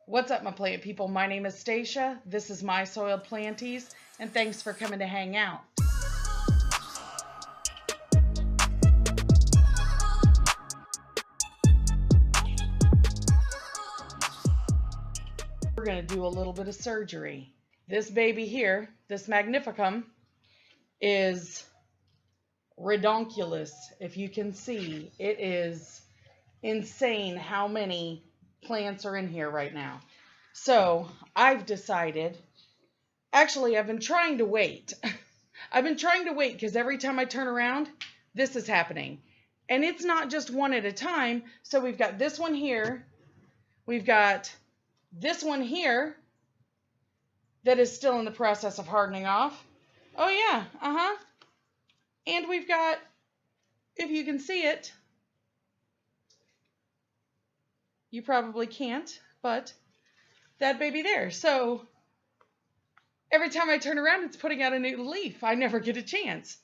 What's up, my plant people? My name is Stacia. This is My Soiled Planties, and thanks for coming to hang out. We're going to do a little bit of surgery. This baby here, this Magnificum, is redonkulous. If you can see, it is insane how many plants are in here right now. So I've decided, actually I've been trying to wait. I've been trying to wait because every time I turn around, this is happening. And it's not just one at a time. So we've got this one here. We've got this one here that is still in the process of hardening off. Oh yeah, And we've got, if you can see it, you probably can't, but that baby there. So every time I turn around, it's putting out a new leaf. I never get a chance.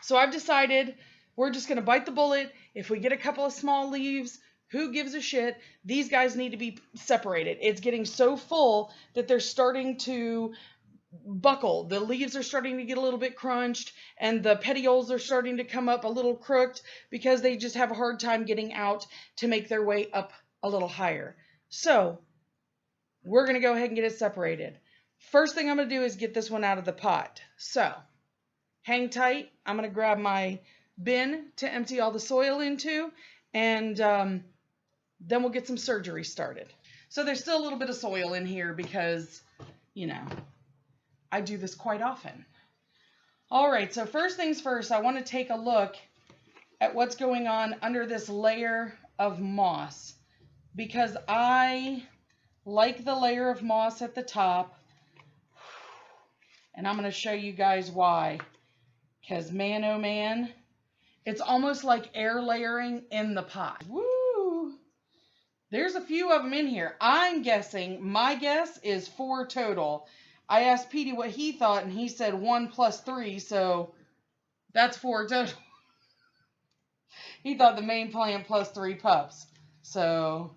So I've decided we're just going to bite the bullet. If we get a couple of small leaves, who gives a shit? These guys need to be separated. It's getting so full that they're starting to buckle. The leaves are starting to get a little bit crunched, and the petioles are starting to come up a little crooked because they just have a hard time getting out to make their way up a little higher. So we're going to go ahead and get it separated. First thing I'm going to do is get this one out of the pot. So hang tight. I'm going to grab my bin to empty all the soil into, and then we'll get some surgery started. So there's still a little bit of soil in here because, you know, I do this quite often. All right, so first things first, I want to take a look at what's going on under this layer of moss, because I like the layer of moss at the top, and I'm going to show you guys why. Because man, oh man, it's almost like air layering in the pot. Woo! There's a few of them in here. I'm guessing, my guess is 4 total. I asked Petey what he thought, and he said 1 plus 3, so that's 4 total. He thought the main plant plus 3 pups. So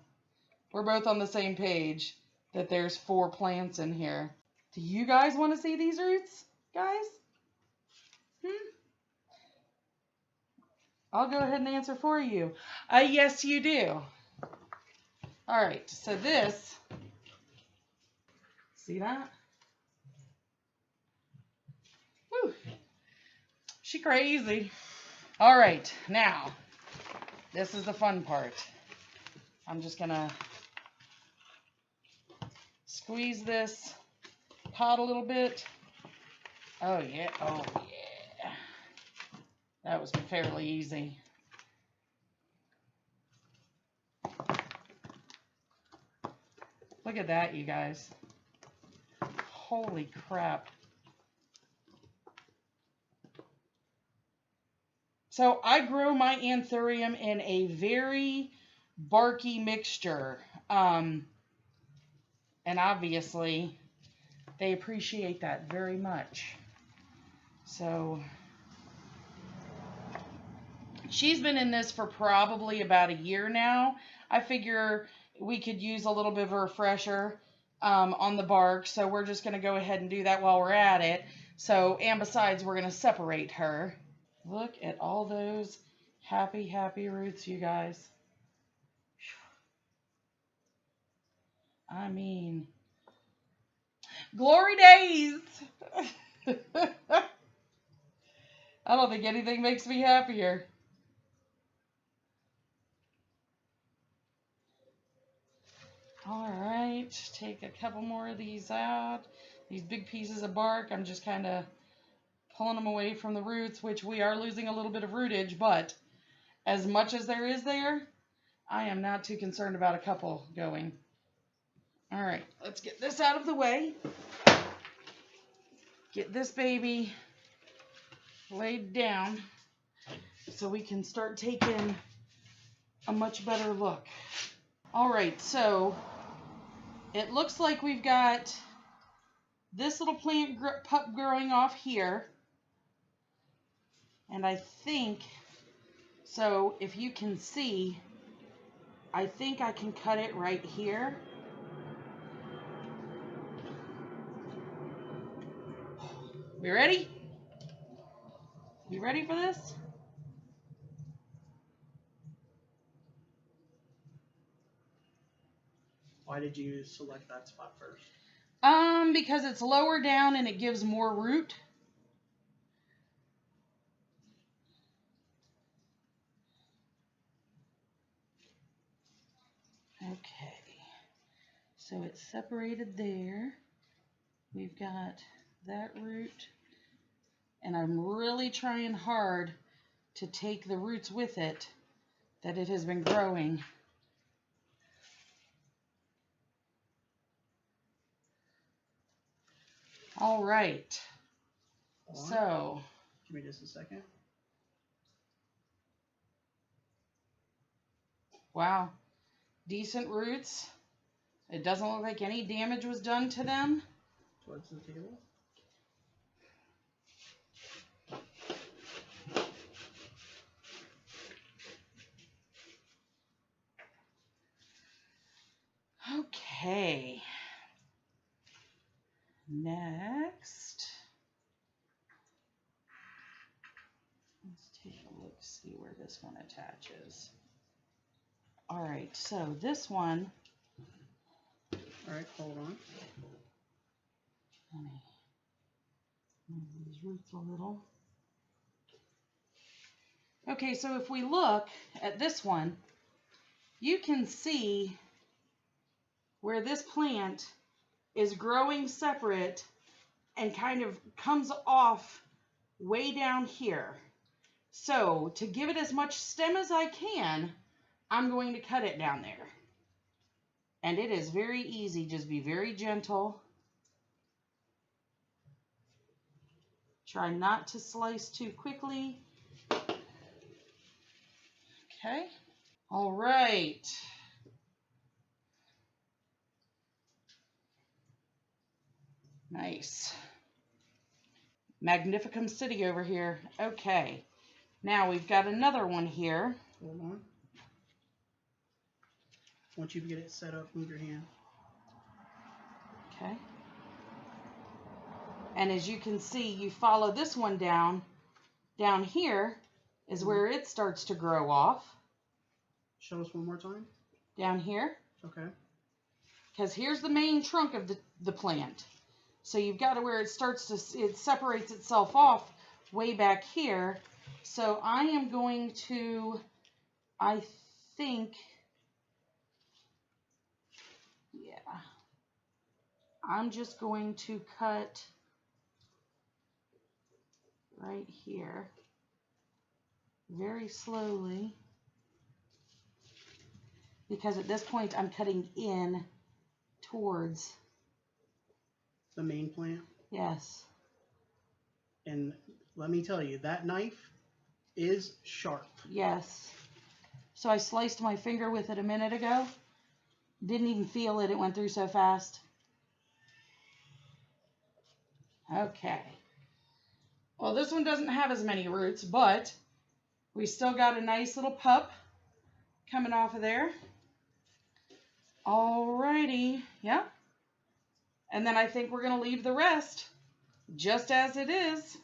we're both on the same page that there's 4 plants in here. Do you guys want to see these roots, guys? I'll go ahead and answer for you. Yes, you do. All right, so this, see that? Woo, she crazy. All right, now, this is the fun part. I'm just gonna squeeze this pot a little bit. Oh yeah, oh yeah. That was fairly easy. Look at that, you guys. Holy crap. So I grow my Anthurium in a very barky mixture. And obviously, they appreciate that very much. So she's been in this for probably about a year now. I figure we could use a little bit of a refresher on the bark. So we're just going to go ahead and do that while we're at it. So, and besides, we're going to separate her. Look at all those happy, happy roots, you guys. I mean, glory days. I don't think anything makes me happier. All right, take a couple more of these out. These big pieces of bark, I'm just kind of pulling them away from the roots, which we are losing a little bit of rootage, but as much as there is there, I am not too concerned about a couple going. All right, let's get this out of the way. Get this baby laid down so we can start taking a much better look. All right, so it looks like we've got this little plant pup growing off here. And I think, so if you can see, I think I can cut it right here. We ready? You ready for this? Why did you select that spot first? Because it's lower down and it gives more root. Okay. So it's separated there. We've got that root. And I'm really trying hard to take the roots with it that it has been growing. All right. So, give me just a second. Wow. Decent roots. It doesn't look like any damage was done to them. Towards the table. Okay. Next. Let's take a look, see where this one attaches. All right, so this one. All right, hold on. Let me move these roots a little. Okay, so if we look at this one, you can see where this plant is growing separate and kind of comes off way down here. So to give it as much stem as I can, I'm going to cut it down there. And it is very easy, just be very gentle. Try not to slice too quickly. Okay. All right. Nice. Magnificum City over here. Okay. Now we've got another one here. Hold on. Once you get it set up, move your hand. Okay. And as you can see, you follow this one down. Down here is where it starts to grow off. Show us one more time. Down here. Okay. Because here's the main trunk of the plant. So you've got to where it starts to, it separates itself off way back here. So I am going to, I think, yeah, I'm just going to cut right here very slowly, because at this point I'm cutting in towards the main plant. Yes. And let me tell you, that knife is sharp. Yes. So I sliced my finger with it a minute ago. Didn't even feel it. It went through so fast. Okay. Well, this one doesn't have as many roots, but we still got a nice little pup coming off of there. Alrighty. Yeah. And then I think we're going to leave the rest just as it is.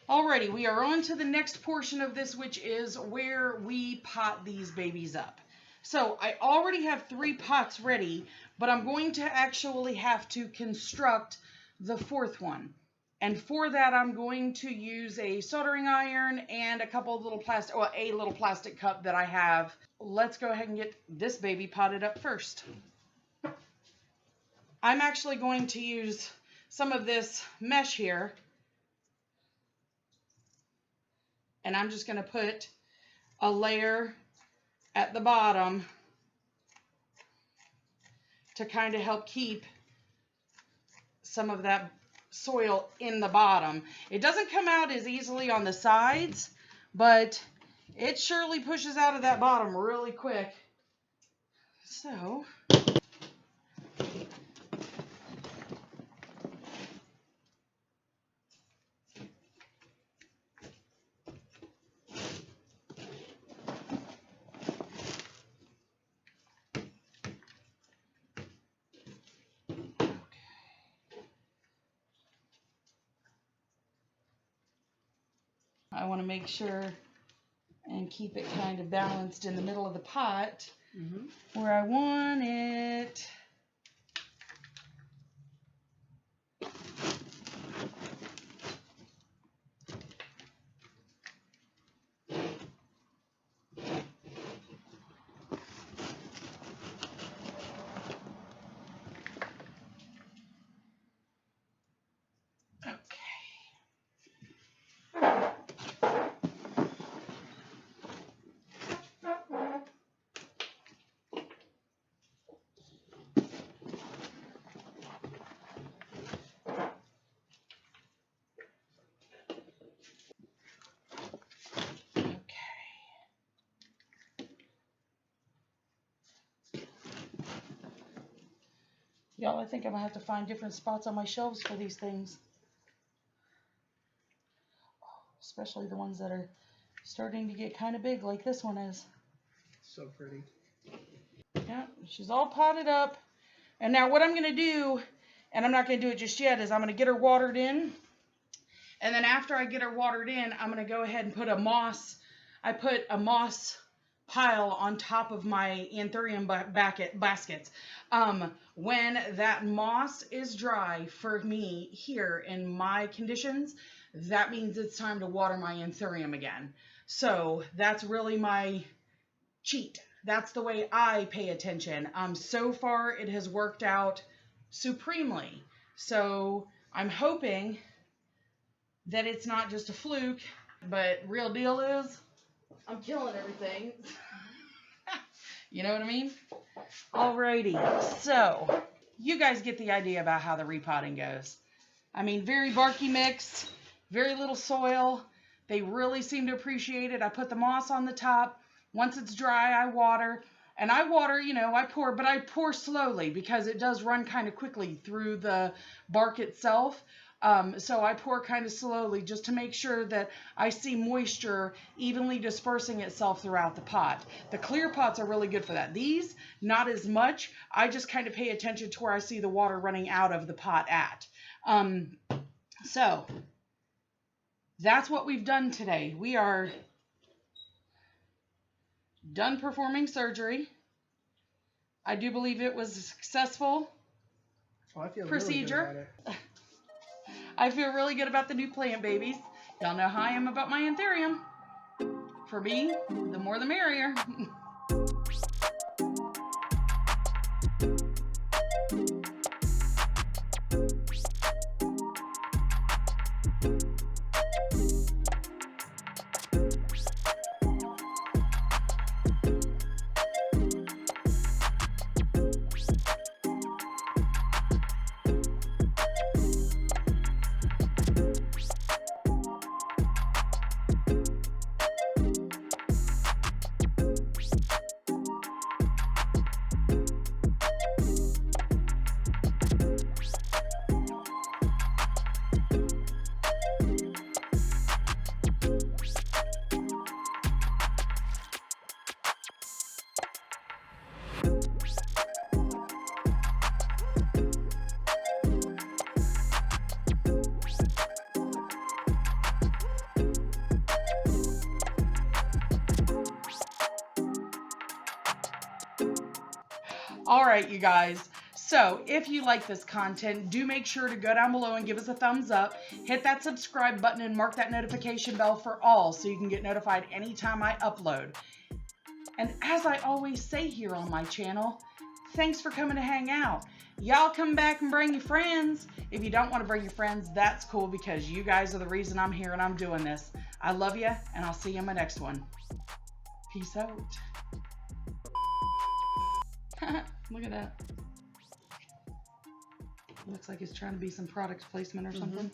Alrighty, we are on to the next portion of this, which is where we pot these babies up. So I already have 3 pots ready, but I'm going to actually have to construct the 4th one. And for that, I'm going to use a soldering iron and a couple of little plastic, well, a little plastic cup that I have. Let's go ahead and get this baby potted up first. I'm actually going to use some of this mesh here. And I'm just going to put a layer at the bottom to kind of help keep some of that soil in the bottom. It doesn't come out as easily on the sides, but it surely pushes out of that bottom really quick. So I want to make sure and keep it kind of balanced in the middle of the pot where I want it. Y'all, I think I'm going to have to find different spots on my shelves for these things. Especially the ones that are starting to get kind of big like this one is. So pretty. Yeah, she's all potted up. And now what I'm going to do, and I'm not going to do it just yet, is I'm going to get her watered in. And then after I get her watered in, I'm going to go ahead and put a moss. I put a moss pile on top of my Anthurium baskets. When that moss is dry for me here in my conditions, that means it's time to water my Anthurium again. So that's really my cheat. That's the way I pay attention. So far it has worked out supremely. So I'm hoping that it's not just a fluke, but real deal is I'm killing everything. You know what I mean? Alrighty, so you guys get the idea about how the repotting goes. I mean, very barky mix, very little soil. They really seem to appreciate it. I put the moss on the top. Once it's dry, I water. And I water, you know, I pour, but I pour slowly because it does run kind of quickly through the bark itself. So I pour kind of slowly just to make sure that I see moisture evenly dispersing itself throughout the pot. The clear pots are really good for that. These, not as much. I just kind of pay attention to where I see the water running out of the pot at. So that's what we've done today. We are done performing surgery. I do believe it was a successful procedure. Really good about it. I feel really good about the new plant babies. Y'all know how I am about my Anthurium. For me, the more the merrier. All right, you guys. So if you like this content, do make sure to go down below and give us a thumbs up. Hit that subscribe button and mark that notification bell for all so you can get notified anytime I upload. And as I always say here on my channel, thanks for coming to hang out. Y'all come back and bring your friends. If you don't want to bring your friends, that's cool because you guys are the reason I'm here and I'm doing this. I love you, and I'll see you in my next one. Peace out. Look at that. Looks like it's trying to be some product placement or something.